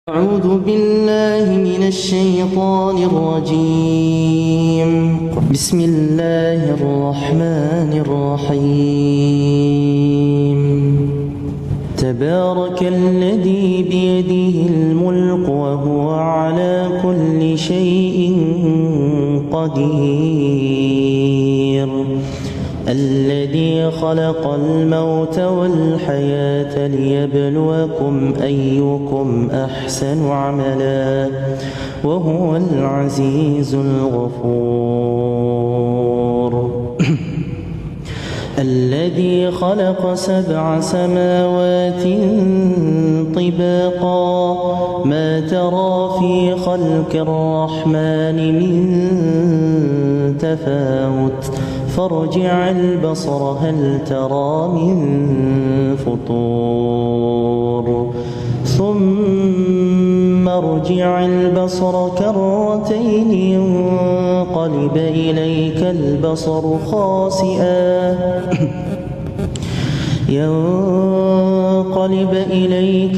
أعوذ بالله من الشيطان الرجيم. بسم الله الرحمن الرحيم. تبارك الذي بيده الملك وهو على كل شيء قدير. الذي خلق الموت والحياة ليبلوكم أيكم أحسن عملا وهو العزيز الغفور. الذي خلق 7 سماوات طباقا ما ترى في خلق الرحمن من تفاوت فارجع البصر هل ترى من فطور ثم ارجع البصر كرتين ينقلب إليك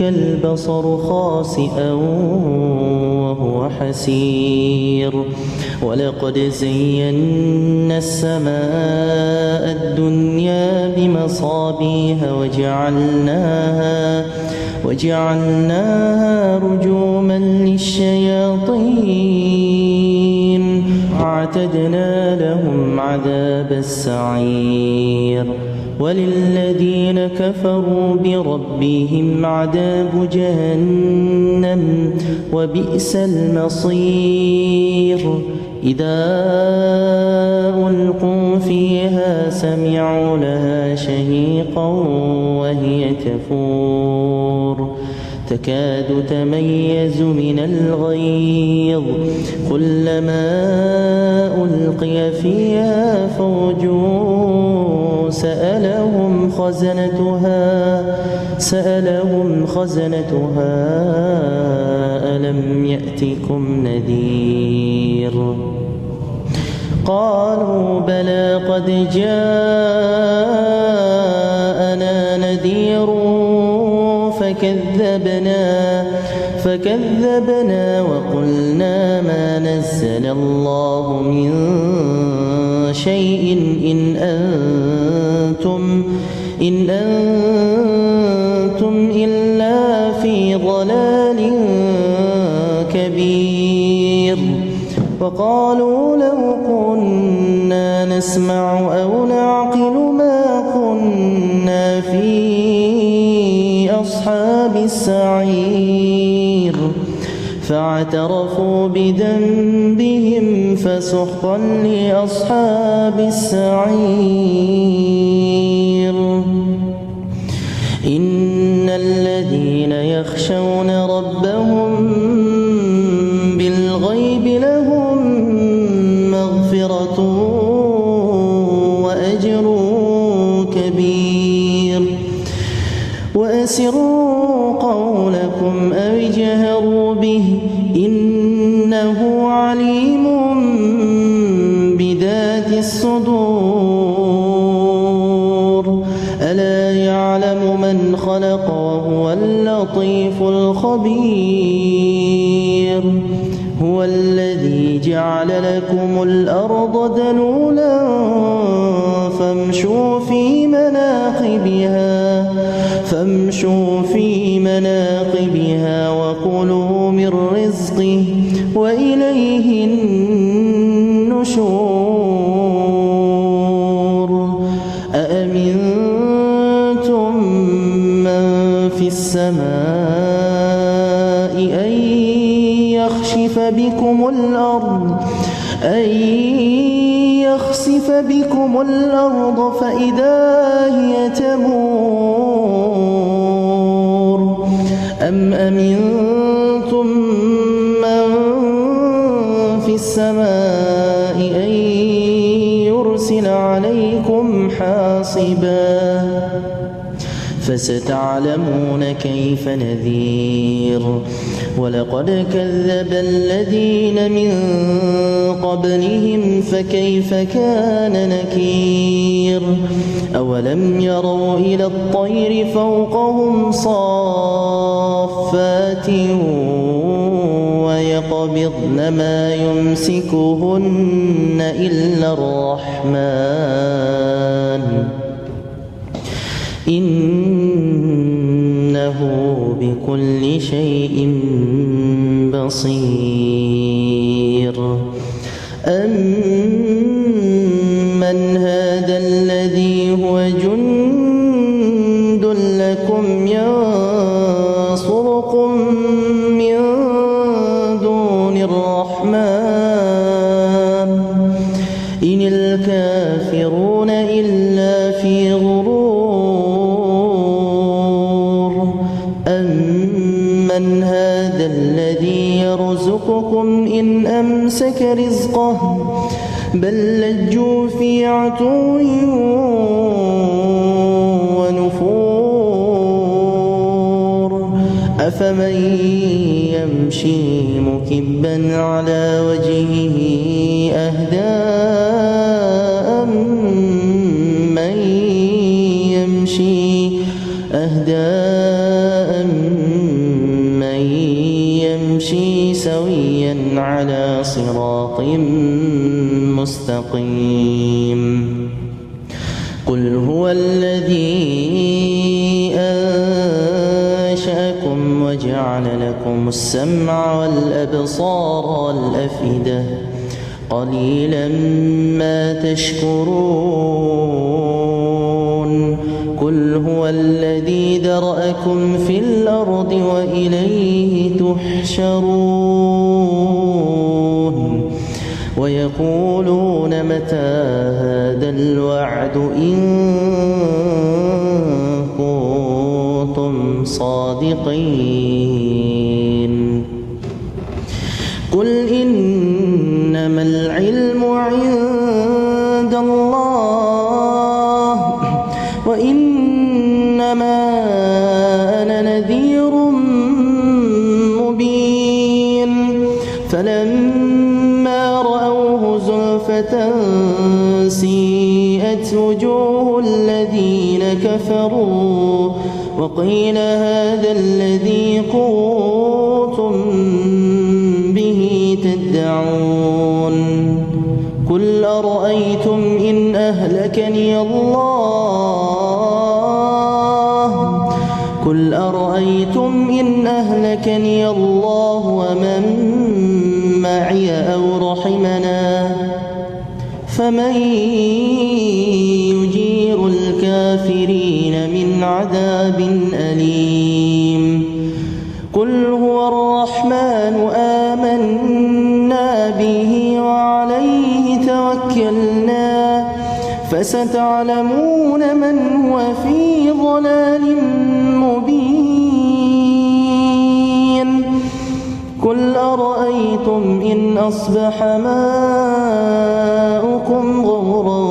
البصر خاسئا وهو حسير. ولقد زينا السماء الدنيا بمصابيح وجعلناها رجوما للشياطين واعتدنا لهم عذاب السعير. وللذين كفروا بربهم عذاب جهنم وبئس المصير. إذا ألقوا فيها سمعوا لها شهيقا وهي تفور تكاد تميز من الغيظ كلما ألقي فيها فوج سألهم خزنتها ألم يأتكم نذير. قالوا بلى قد جاءنا نذير فكذبنا وقلنا ما نزل الله من شيء إن أنتم إلا في ضلال كبير. وقالوا لو كنا نسمع أو نعقل ما كنا في أصحاب السعير. فاعترفوا بذنبهم فسحقا لأصحاب السعير. إن الذين يخشون ربهم بالغيب لهم مغفرة وأجر كبير. وأسروا قولكم أو اجهروا به إنه عليم بذات الصدور. ألا يعلم من خلق وهو اللطيف الخبير. هو الذي جعل لكم الأرض ذلولا فامشوا في مناقبها وكلوا من رزقه وإليه النشور. أأمنتم من في السماء أن يخسف بكم الأرض فإذا هي تمور. أم أمنتم من في السماء أن يرسل عليكم حاصبا فستعلمون كيف نذير ولقد كذب الذين من قبلهم فكيف كان نكير أولم يروا إلى الطير فوقهم صافات ويقبضن ما يمسكهن إلا الرحمن إنه بكل شيء بصير أمن هذا الذي هو جند لكم ينصركم من دون الرحمن إن الكافرون إلا في غرور أمن هذا الذي يرزقكم إن أمسك رزقه بل لجوا في عتو ونفور أفمن يمشي مكبا على وجهه أهدى أمن يمشي سويا على صراط مستقيم قل هو الذي أنشأكم وجعل لكم السمع والأبصار والأفئدة قليلا ما تشكرون قل هو الذي ذرأكم في الأرض وإليه تحشرون ويقولون متى هذا الوعد إن كنتم صادقين قل إنما العلم عند الله وإنما أنا نذير مبين فلما رأوه زلفة سيئت وجوه الذين كفروا وقيل هذا الذي كنتم به تدعون قل أرأيتم إن أهلكني الله ومن معي أو رحمنا فمن يجير الكافرين من عذاب أليم قل هو الرحمن آمنا به وعليه توكلنا فستعلمون من هو في ضلال مبين قل أرأيتم إن أصبح ماؤكم غورا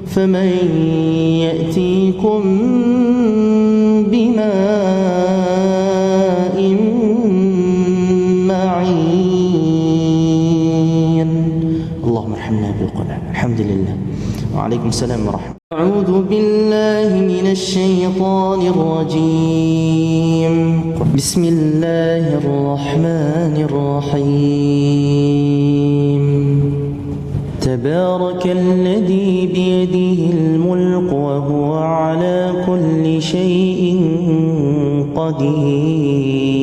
فمن يأتيكم بماء معين اللهم ارحمنا بالقرآن الحمد لله وعليكم السلام ورحمة الله أعوذ بالله من الشيطان الرجيم بسم الله الرحمن الرحيم تبارك الذي بيده الملك وهو على كل شيء قدير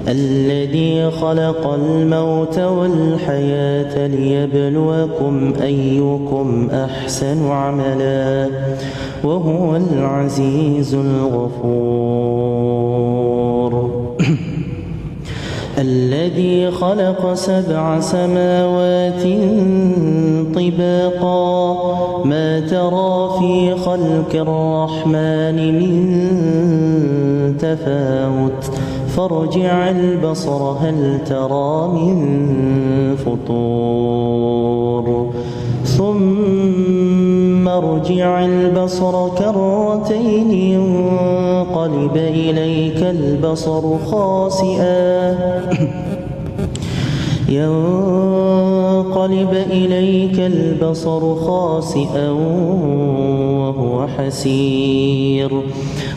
الذي خلق الموت والحياة ليبلوكم أيكم أحسن عملا وهو العزيز الغفور الذي خلق 7 سماوات طباقا ما ترى في خلق الرحمن من تفاوت فارجع البصر هل ترى من فطور ثم ارجع البصر كرتين ينقلب إليك البصر خاسئا وهو حسير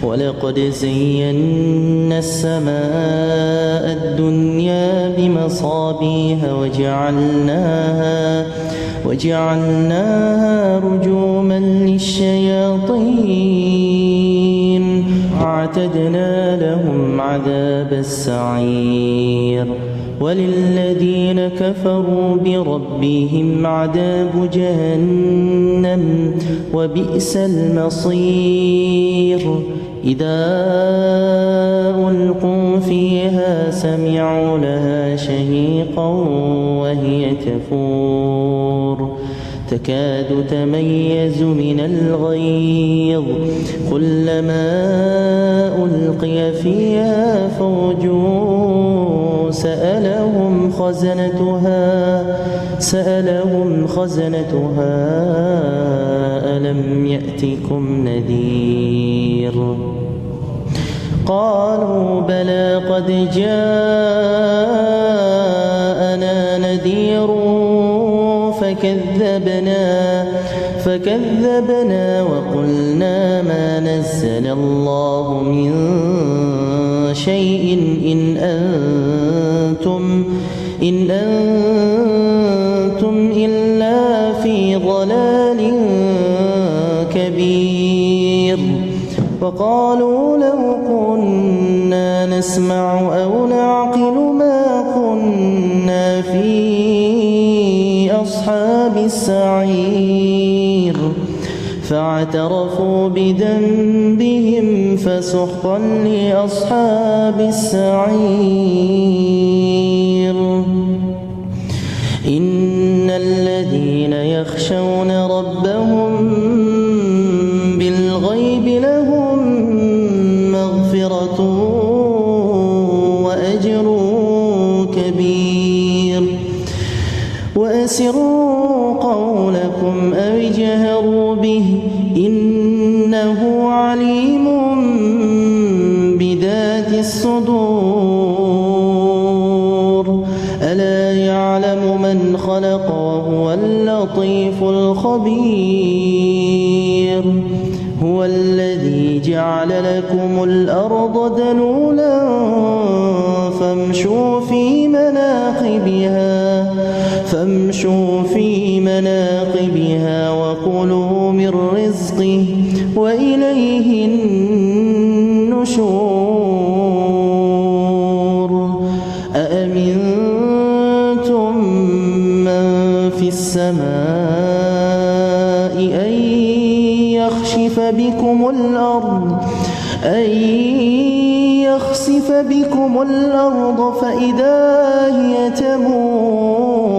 ولقد زينا السماء الدنيا بمصابيح وجعلناها رجوما للشياطين واعتدنا لهم عذاب السعير وللذين كفروا بربهم عذاب جهنم وبئس المصير إذا ألقوا فيها سمعوا لها شهيقا وهي تفور تكاد تميز من الغيظ كلما ألقي فيها فوج سألهم خزنتها ألم يأتكم نذير قالوا بلى قد جاءنا نذير فكذبنا وقلنا ما نزل الله من شيء إن أنتم إلا في ضلال كبير وقالوا لو كنا نسمع أو نعقل ما كنا في أصحاب السعير فاعترفوا بذنبهم فسحقا لأصحاب السعير إن الذين يخشون ربهم بالغيب لهم مغفرة وأجر كبير وأسروا قولكم أو اجهروا به إنه عليم بذات الصدور ألا يعلم من خلق وهو اللطيف الخبير هو الذي جعل لكم الأرض ذلولا فامشوا في مناقبها وكلوا من رزقه وإليه النشور أأمنتم من في السماء أن يخسف بكم الأرض فإذا هي تمور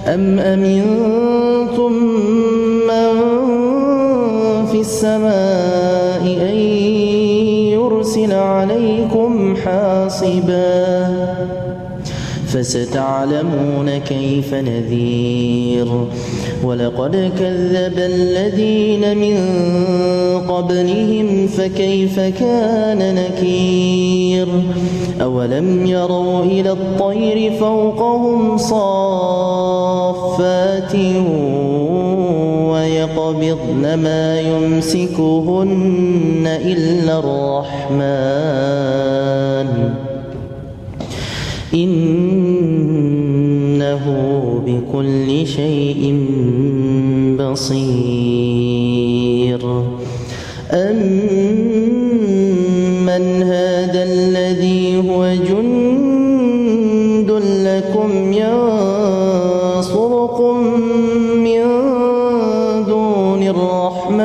أم أمنتم من في السماء أن يرسل عليكم حاصبا فستعلمون كيف نذير ولقد كذب الذين من قبلهم فكيف كان نكير أولم يروا إلى الطير فوقهم صافات ويقبضن ما يمسكهن إلا الرحمن إنه بكل شيء بصير أمن هذا الذي هو جند لكم ينصركم من دون الرحمن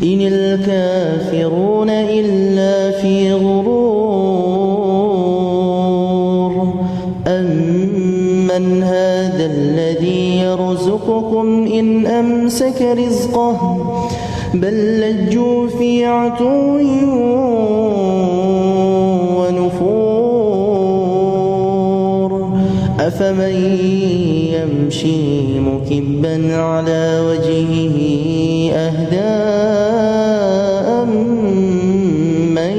إن الكافرون إلا في غرور أمن هذا الذي يرزقكم إن أمسك رزقه بل لجوا في عتو ونفور أفمن يمشي مكبا على وجهه أهدى أمن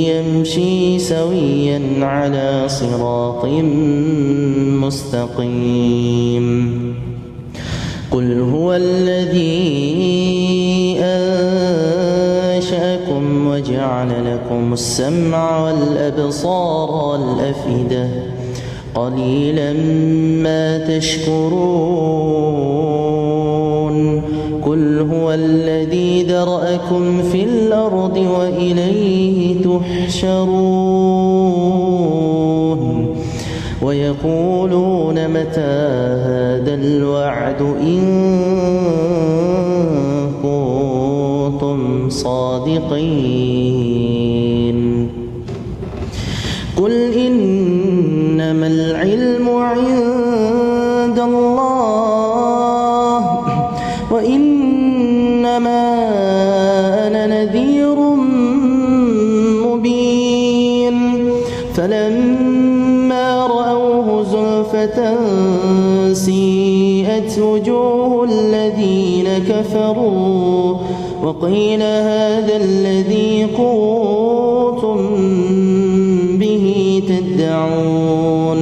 يمشي سويا على صراط مستقيم قل هو الذي أنشأكم وجعل لكم السمع والأبصار والأفئدة قليلا ما تشكرون قل هو الذي ذرأكم في الأرض وإليه تحشرون ويقولون متى هذا الوعد إن كنتم صادقين قل إنما العلم عند الله وإنما أنا نذير مبين فلما رأوه زلفة سيئت وجوه الذين كفروا وقيل هذا الذي كنتم به تدعون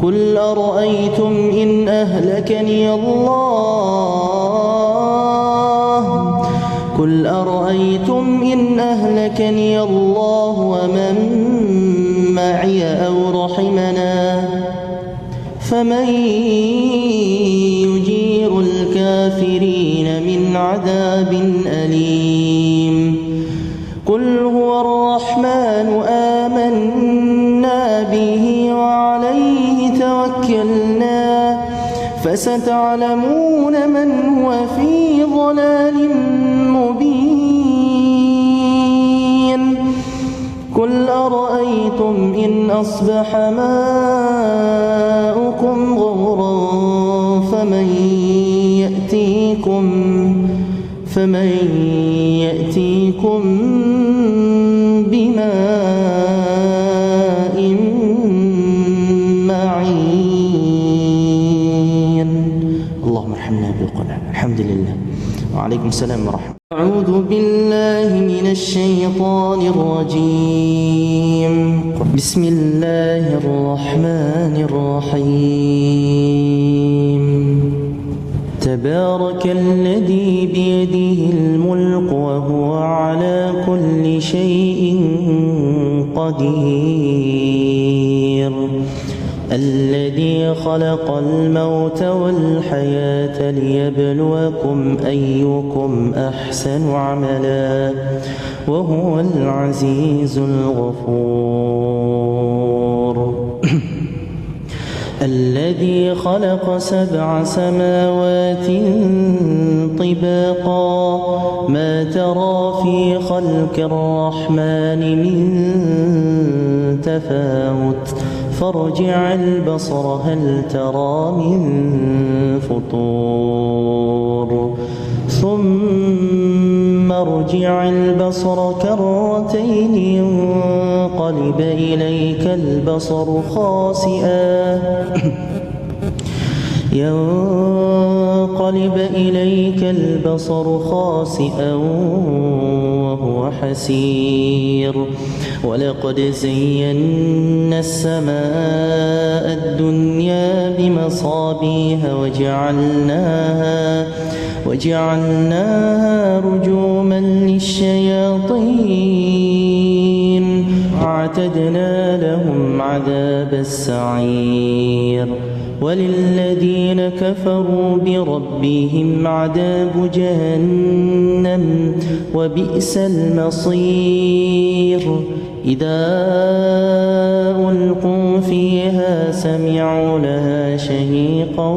قل أرأيتم إن أهلكني الله ومن معي أو رحمنا فمن يجير الكافرين من عذاب أليم قل هو الرحمن آمنا به وعليه توكلنا فستعلمون من هو في ضلال مبين قل أرأيتم إن أصبح ماؤكم غورا فمن يأتيكم بماء معين اللهم ارحمنا بالقرآن. الحمد لله. وعليكم السلام ورحمة الله. أعوذ بالله من الشيطان الرجيم. بسم الله الرحمن الرحيم. تبارك الذي بيده الملك وهو على كل شيء قدير الذي خلق الموت والحياة ليبلوكم أيكم أحسن عملا وهو العزيز الغفور الذي خلق 7 سماوات طباقا ما ترى في خلق الرحمن من تفاوت فارجع البصر هل ترى من فطور ثم ارجع البصر كرتين ينقلب إليك البصر خاسئا وهو حسير ولقد زينا السماء الدنيا بمصابيح وجعلناها رجوما للشياطين واعتدنا لهم عذاب السعير وللذين كفروا بربهم عذاب جهنم وبئس المصير إذا ألقوا فيها سمعوا لها شهيقا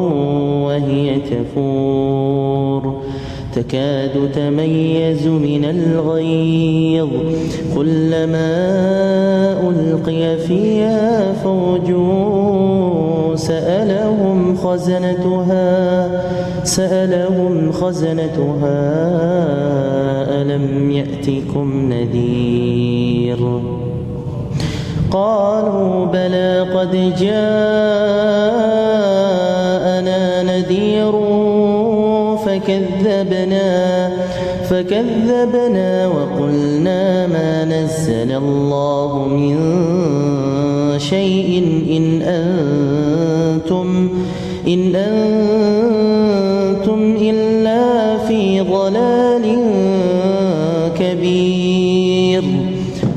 وهي تفور تكاد تميز من الغيظ كلما ألقي فيها فوج سألهم خزنتها ألم يأتكم نذير قالوا بلى قد جاءنا نذير فكذبنا وقلنا ما نزل الله من شيء إن أنتم إلا في ضلال كبير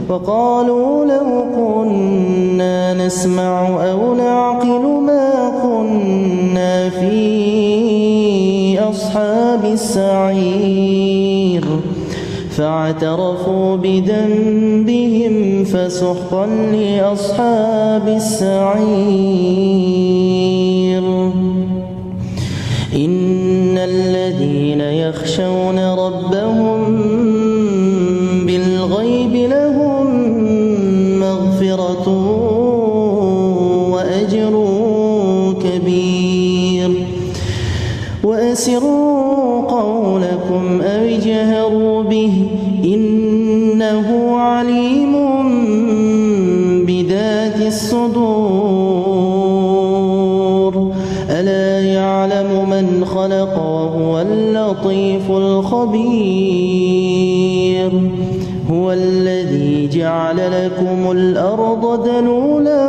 وقالوا لو كنا نسمع أو نعقل ما كنا في أصحاب السعير فاعترفوا بذنبهم فسحقا لأصحاب السعير إن الذين يخشون ربهم بالغيب لهم مغفرة وأجر كبير وأسروا قولكم أو اجهروا به إنه عليم بذات الصدور ألا يعلم من خلق وهو اللطيف الخبير هو الذي جعل لكم الأرض ذلولا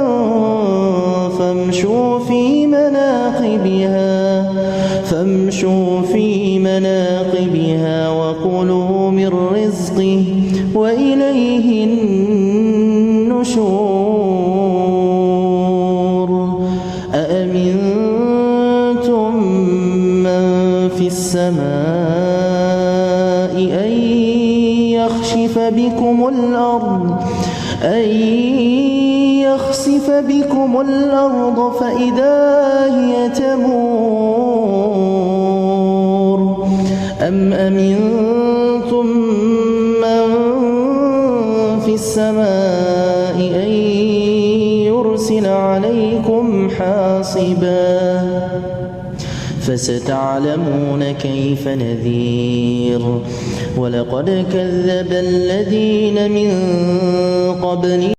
فامشوا في مناقبها وكلوا من رزقه وإليه النشور أأمنتم من في السماء أن يخسف بكم الأرض فإذا هي تمور أم أمنتم من في السماء أن يرسل عليكم حاصبا فستعلمون كيف نذير ولقد كذب الذين من قبلهم